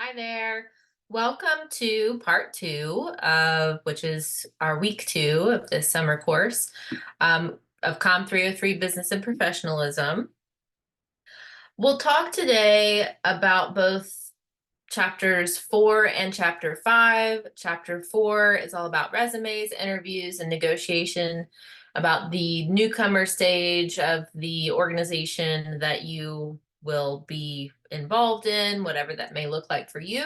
Hi there. Welcome to part two of which is our week two of this summer course of COMM 303 Business and Professionalism. We'll talk today about both chapters 4 and chapter 5. Chapter 4 is all about resumes, interviews, and negotiation, about the newcomer stage of the organization that you will be involved in, whatever that may look like for you.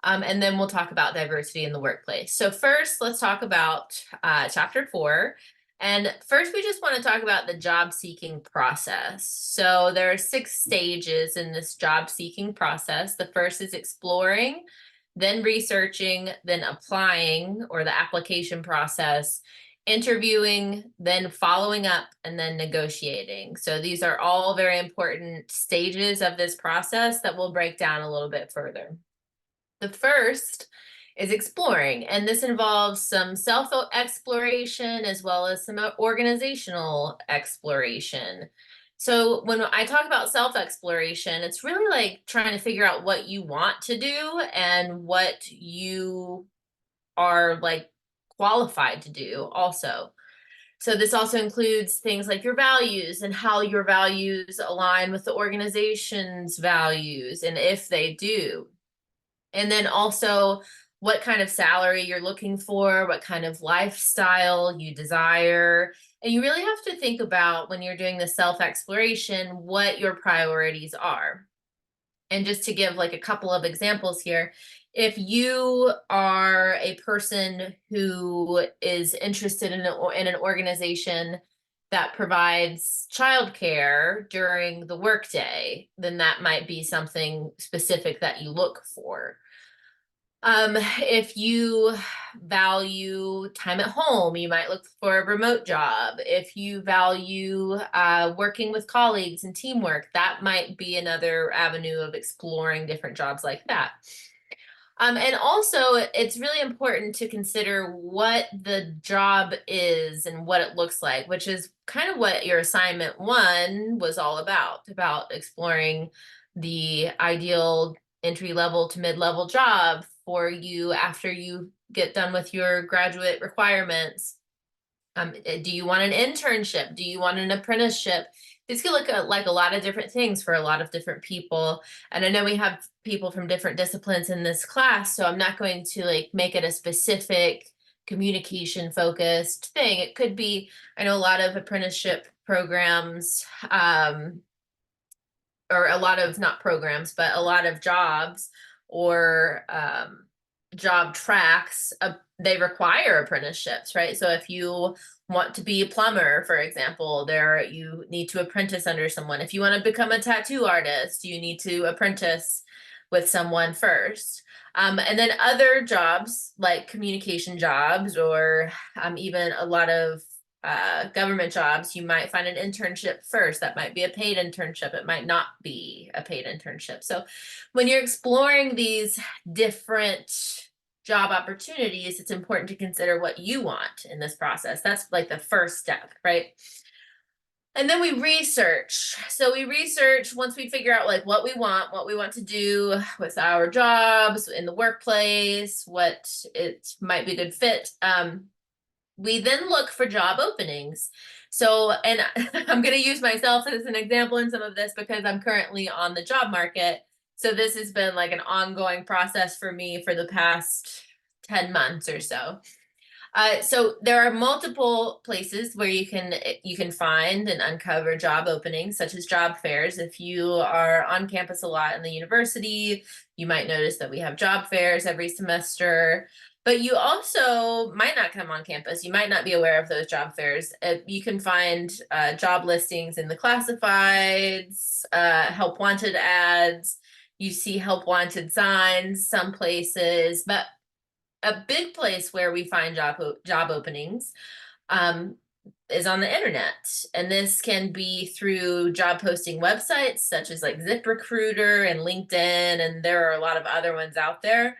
And then we'll talk about diversity in the workplace. So first, let's talk about chapter 4. And first, we just want to talk about the job seeking process. So there are 6 stages in this job seeking process. The first is exploring, then researching, then applying, or the application process, interviewing, then following up, and then negotiating. So these are all very important stages of this process that we'll break down a little bit further. The first is exploring, and this involves some self-exploration as well as some organizational exploration. So when I talk about self-exploration, it's really like trying to figure out what you want to do and what you are like qualified to do also. So this also includes things like your values and how your values align with the organization's values, and if they do. And then also what kind of salary you're looking for, what kind of lifestyle you desire. And you really have to think about, when you're doing the self-exploration, what your priorities are. And just to give like a couple of examples here, if you are a person who is interested in an organization that provides childcare during the workday, then that might be something specific that you look for. If you value time at home, you might look for a remote job. If you value working with colleagues and teamwork, that might be another avenue of exploring different jobs like that. And also, it's really important to consider what the job is and what it looks like, which is kind of what your assignment 1 was all about exploring the ideal entry-level to mid-level job for you after you get done with your graduate requirements. Do you want an internship? Do you want an apprenticeship? This could look like a lot of different things for a lot of different people. And I know we have people from different disciplines in this class, so I'm not going to like make it a specific communication focused thing. It could be, I know a lot of apprenticeship programs, or a lot of, not programs, but a lot of jobs or job tracks, they require apprenticeships, right? So if you want to be a plumber, for example, there you need to apprentice under someone. If you want to become a tattoo artist, you need to apprentice with someone first. And then other jobs like communication jobs, or even a lot of government jobs, you might find an internship first. That might be a paid internship. It might not be a paid internship. So when you're exploring these different job opportunities, it's important to consider what you want in this process. That's like the first step, right? And then we research. So we research once we figure out like what we want to do with our jobs in the workplace, what it might be a good fit. We then look for job openings. So, and I'm going to use myself as an example in some of this because I'm currently on the job market. So this has been like an ongoing process for me for the past 10 months or so. So there are multiple places where you can find and uncover job openings, such as job fairs. If you are on campus a lot in the university, you might notice that we have job fairs every semester. But you also might not come on campus. You might not be aware of those job fairs. You can find job listings in the classifieds, help wanted ads. You see help wanted signs some places, but a big place where we find job openings is on the internet. And this can be through job posting websites such as like ZipRecruiter and LinkedIn, and there are a lot of other ones out there.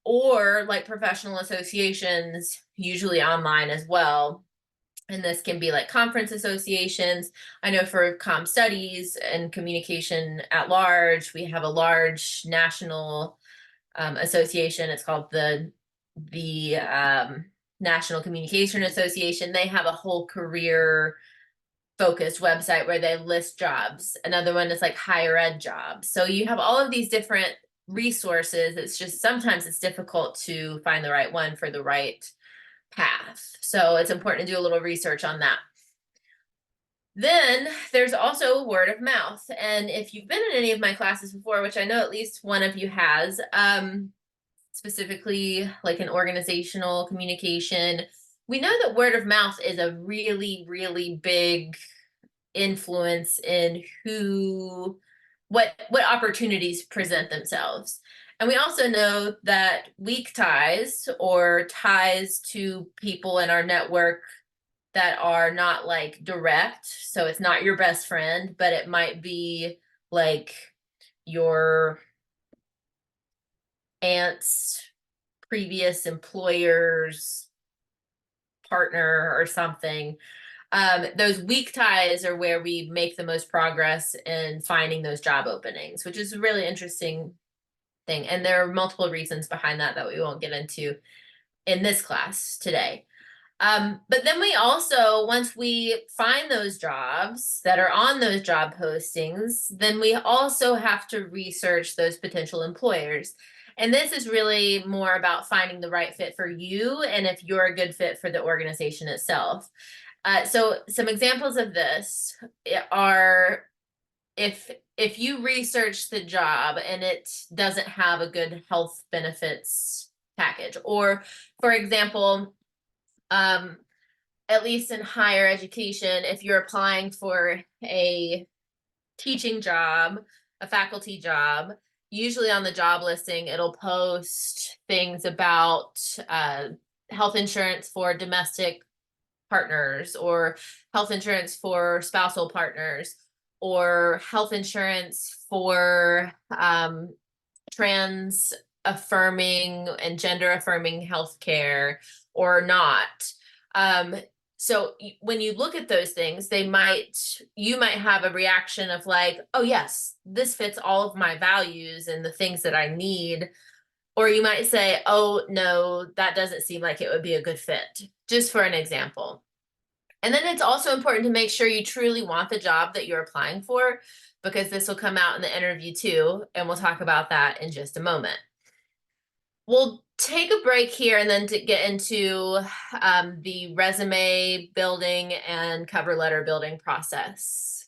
Or like professional associations, usually online as well. And this can be like conference associations. I know for comm studies and communication at large, we have a large national association. It's called the National Communication Association. They have a whole career focused website where they list jobs. Another one is like higher ed jobs. So you have all of these different resources. It's just sometimes it's difficult to find the right one for the right path. So it's important to do a little research on that. Then there's also word of mouth. And if you've been in any of my classes before, which I know at least one of you has, specifically like an organizational communication, we know that word of mouth is a really, really big influence in what opportunities present themselves. And we also know that weak ties or ties to people in our network that are not like direct, so it's not your best friend, but it might be like your aunt's previous employer's partner or something. Those weak ties are where we make the most progress in finding those job openings, which is a really interesting thing. And there are multiple reasons behind that that we won't get into in this class today. But then we also, once we find those jobs that are on those job postings, then we also have to research those potential employers. And this is really more about finding the right fit for you and if you're a good fit for the organization itself. So some examples of this are if you research the job and it doesn't have a good health benefits package, or for example, at least in higher education, if you're applying for a teaching job, a faculty job, usually on the job listing, it'll post things about health insurance for domestic partners, or health insurance for spousal partners, or health insurance for trans affirming and gender affirming healthcare or not. So when you look at those things, you might have a reaction of like, oh yes, this fits all of my values and the things that I need. Or you might say, oh no, that doesn't seem like it would be a good fit, just for an example. And then it's also important to make sure you truly want the job that you're applying for, because this will come out in the interview too, and we'll talk about that in just a moment. We'll take a break here and then to get into the resume building and cover letter building process.